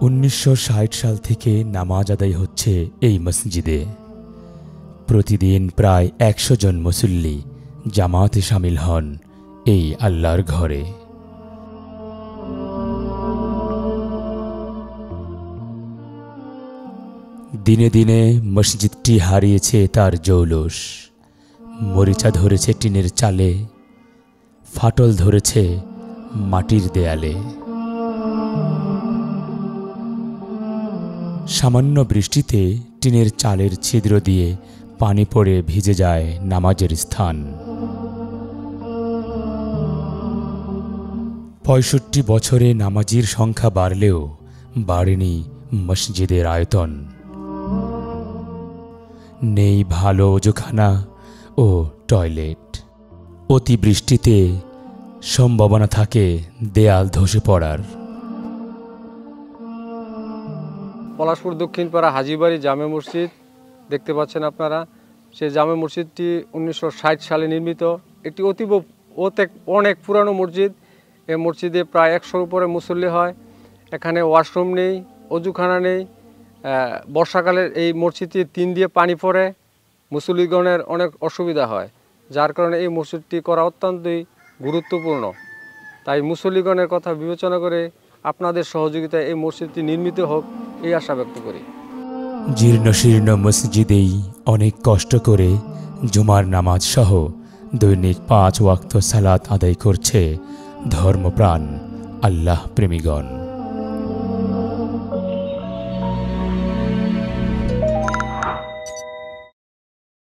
1960 সাল থেকে নামাজ আদায় হচ্ছে এই মসজিদে। প্রতিদিন প্রায় 100 জন মুসল্লি জামাতে শামিল হন এই আল্লাহর ঘরে। দিনে দিনে মসজিদটি হারিয়েছে তার জৌলুস। মরিচা ধরেছে টিনের চালে, ফাটল ধরেছে মাটির দেয়ালে। সামান্য বৃষ্টিতে টিনের চালের ছিদ্র দিয়ে পানি পড়ে ভিজে যায় নামাজের স্থান। 65 বছরে নামাজির সংখ্যা বাড়লেও বাড়েনি মসজিদের আয়তন। নেই ভালো ওজুখানা ও টয়লেট। অতিবৃষ্টিতে সম্ভাবনা থাকে দেয়াল ধসে পড়ার। পলাশপুর দক্ষিণপাড়া হাজীবাড়ি জামে মসজিদ দেখতে পাচ্ছেন আপনারা। সেই জামে মসজিদটি 1960 সালে নির্মিত একটি অনেক পুরানো মসজিদ। এই মসজিদে প্রায় 100-র উপরে মুসল্লি হয়। এখানে ওয়াশরুম নেই, অজুখানা নেই। বর্ষাকালে এই মসজিদটির টিন দিয়ে পানি পড়ে, মুসল্লিগণের অনেক অসুবিধা হয়, যার কারণে এই মসজিদটি করা অত্যন্তই গুরুত্বপূর্ণ। তাই মুসল্লিগণের কথা বিবেচনা করে আপনাদের সহযোগিতায় এই মসজিদটি নির্মিত হোক এই আশা ব্যক্ত করি। জীর্ণ শীর্ণ মসজিদেই অনেক কষ্ট করে জুমার নামাজ সহ দৈনিক 5 ওয়াক্ত সালাত আদায় করছে ধর্মপ্রাণ আল্লাহ প্রেমীগণ।